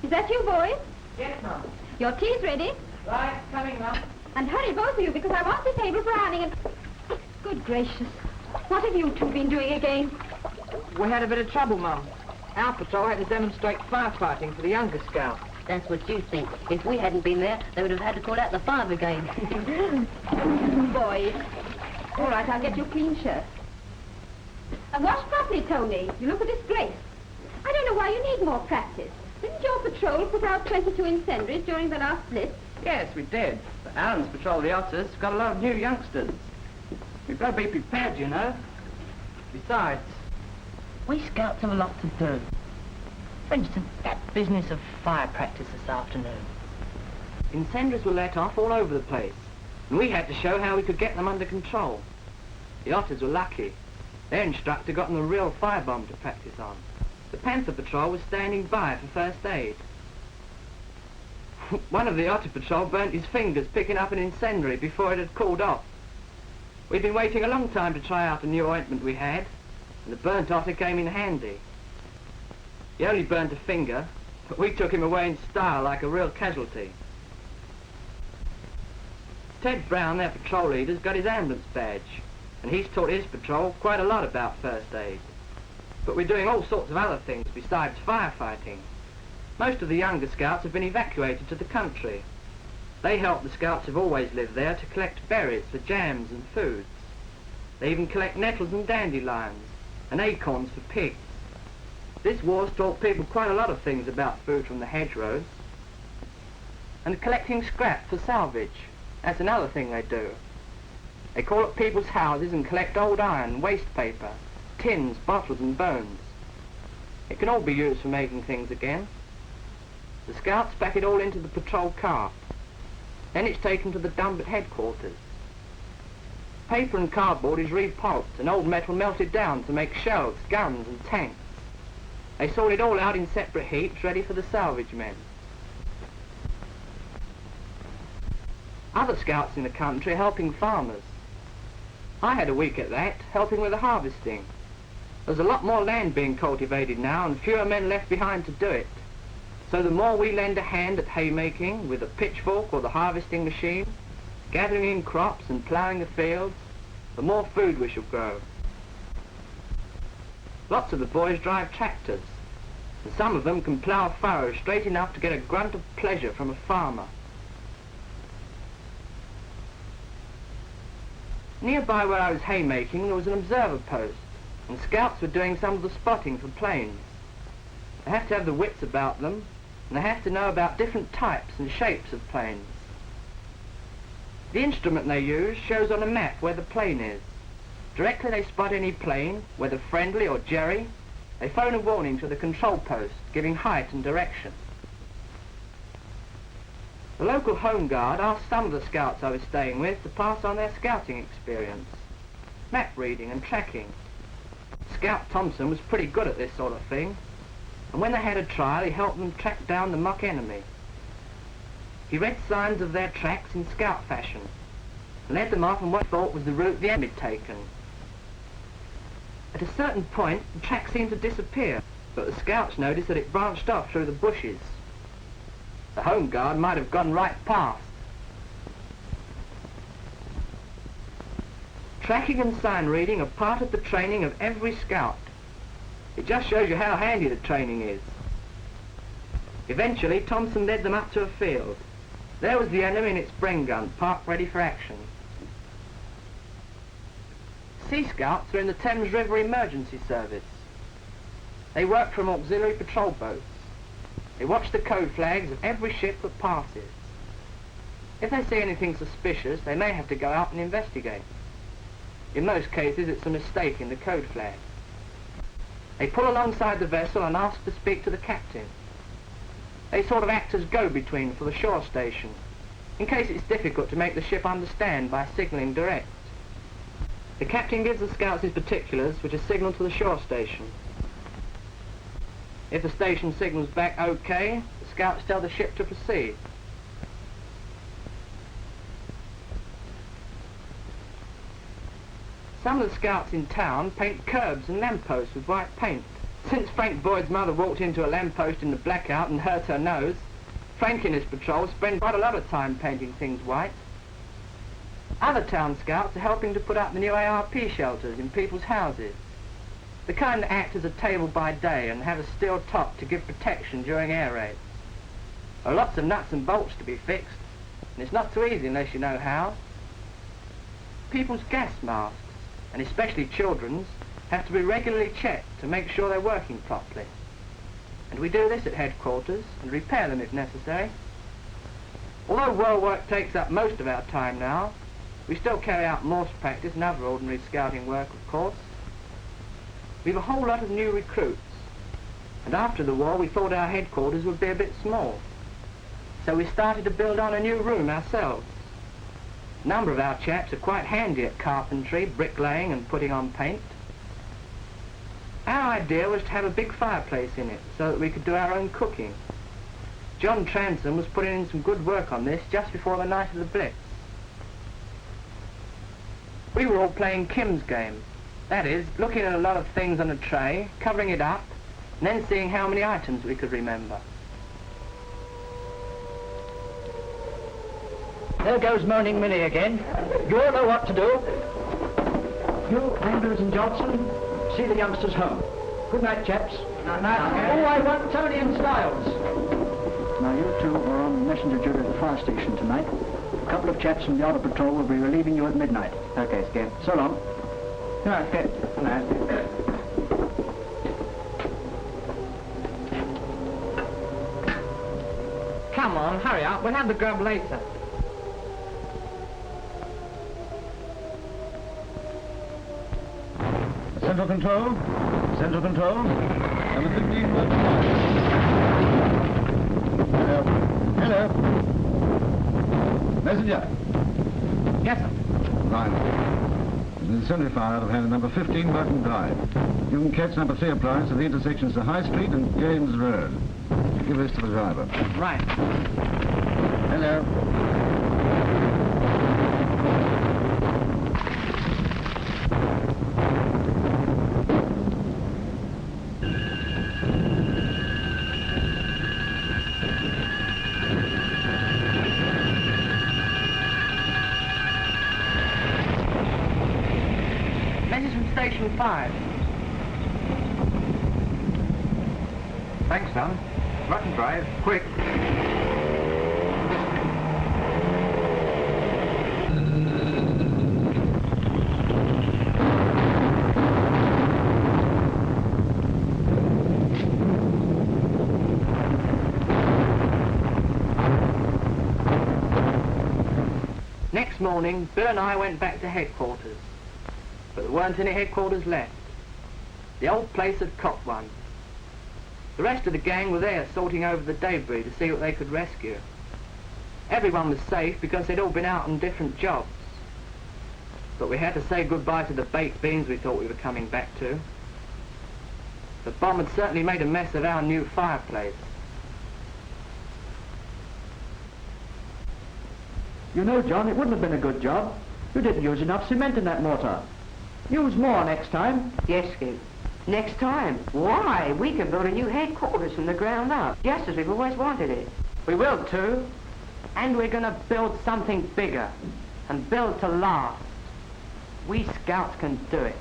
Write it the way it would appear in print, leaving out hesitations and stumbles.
Is that you, boys? Yes, Mum. Your tea's ready. Right, coming, Mum. And hurry, both of you, because I want the table for Annie and... Good gracious. What have you two been doing again? We had a bit of trouble, Mum. Our patrol had to demonstrate firefighting for the younger scouts. That's what you think. If we hadn't been there, they would have had to call out the fire brigade. Boys. All right, I'll get you a clean shirt. And wash properly, Tony. You look a disgrace. I don't know why you need more practice. Didn't your patrol put out 22 incendiaries during the last blitz? Yes, we did. But Alan's patrol of the Otters got a lot of new youngsters. We've got to be prepared, you know. Besides, we scouts have a lot to do. For instance, that business of fire practice this afternoon. Incendiaries were let off all over the place, and we had to show how we could get them under control. The Otters were lucky. Their instructor got them a real firebomb to practice on. The Panther Patrol was standing by for first aid. One of the Otter Patrol burnt his fingers picking up an incendiary before it had cooled off. We'd been waiting a long time to try out a new ointment we had, and the burnt otter came in handy. He only burnt a finger, but we took him away in style like a real casualty. Ted Brown, their patrol leader's got his ambulance badge, and he's taught his patrol quite a lot about first aid. But we're doing all sorts of other things besides firefighting. Most of the younger scouts have been evacuated to the country. They help the scouts who've always lived there to collect berries for jams and foods. They even collect nettles and dandelions, and acorns for pigs. This war's taught people quite a lot of things about food from the hedgerows. And collecting scrap for salvage. That's another thing they do. They call at people's houses and collect old iron, waste paper, tins, bottles and bones. It can all be used for making things again. The scouts pack it all into the patrol car. Then it's taken to the dump at headquarters. Paper and cardboard is repulped and old metal melted down to make shells, guns and tanks. They sort it all out in separate heaps ready for the salvage men. Other scouts in the country are helping farmers. I had a week at that, helping with the harvesting. There's a lot more land being cultivated now and fewer men left behind to do it. So the more we lend a hand at haymaking with a pitchfork or the harvesting machine, gathering in crops and ploughing the fields, the more food we shall grow. Lots of the boys drive tractors, and some of them can plough furrows straight enough to get a grunt of pleasure from a farmer. Nearby where I was haymaking there was an observer post, and scouts were doing some of the spotting for planes. They have to have the wits about them, and they have to know about different types and shapes of planes. The instrument they use shows on a map where the plane is. Directly they spot any plane, whether friendly or jerry, they phone a warning to the control post, giving height and direction. The local home guard asked some of the scouts I was staying with to pass on their scouting experience, map reading and tracking. Scout Thompson was pretty good at this sort of thing, and when they had a trial he helped them track down the mock enemy. He read signs of their tracks in scout fashion, and led them off on what he thought was the route the enemy had taken. At a certain point the track seemed to disappear, but the scouts noticed that it branched off through the bushes. The home guard might have gone right past. Tracking and sign reading are part of the training of every scout. It just shows you how handy the training is. Eventually Thompson led them up to a field. There was the enemy in its Bren gun, parked ready for action. Sea Scouts are in the Thames River Emergency Service. They work from auxiliary patrol boats. They watch the code flags of every ship that passes. If they see anything suspicious, they may have to go out and investigate. In most cases, it's a mistake in the code flag. They pull alongside the vessel and ask to speak to the captain. They sort of act as go-between for the shore station, in case it's difficult to make the ship understand by signalling direct. The captain gives the scouts his particulars, which are signalled to the shore station. If the station signals back OK, the scouts tell the ship to proceed. Some of the scouts in town paint curbs and lampposts with white paint. Since Frank Boyd's mother walked into a lamppost in the blackout and hurt her nose, Frank and his patrol spend quite a lot of time painting things white. Other town scouts are helping to put up the new ARP shelters in people's houses. The kind that act as a table by day and have a steel top to give protection during air raids. There are lots of nuts and bolts to be fixed, and it's not so easy unless you know how. People's gas masks, and especially children's, have to be regularly checked to make sure they're working properly. And we do this at headquarters and repair them if necessary. Although war work takes up most of our time now, we still carry out Morse practice and other ordinary scouting work, of course. We've a whole lot of new recruits, and after the war we thought our headquarters would be a bit small. So we started to build on a new room ourselves. A number of our chaps are quite handy at carpentry, bricklaying and putting on paint. Our idea was to have a big fireplace in it so that we could do our own cooking. John Transom was putting in some good work on this just before the night of the Blitz. We were all playing Kim's game. That is, looking at a lot of things on a tray, covering it up, and then seeing how many items we could remember. There goes Moaning Minnie again. You all know what to do. You, Andrews and Johnson, see the youngsters home. Good night, chaps. Night. Oh, I want Tony and Styles. Now, you two are on messenger duty at the fire station tonight. A couple of chaps from the outer patrol will be relieving you at midnight. Okay, Skip. So long. All right, Skip. Good night. Come on, hurry up. We'll have the grub later. Central Control. Central Control. Number 15, work. Hello. Hello. Messenger. Yes, sir. Line. There's a sentry fire out of hand at number 15, Burton Drive. You can catch number 3 appliance at the intersections of High Street and James Road. Give this to the driver. Right. Hello. Message from Station 5. Thanks, son. Rotten drive. Quick. Next morning, Bill and I went back to headquarters. But there weren't any headquarters left. The old place had copped one. The rest of the gang were there sorting over the debris to see what they could rescue. Everyone was safe because they'd all been out on different jobs. But we had to say goodbye to the baked beans we thought we were coming back to. The bomb had certainly made a mess of our new fireplace. You know, John, it wouldn't have been a good job. You didn't use enough cement in that mortar. Use more next time. Yes, Skip. Next time. Why? We can build a new headquarters from the ground up, just as we've always wanted it. We will too. And we're going to build something bigger. And build to last. We Scouts can do it.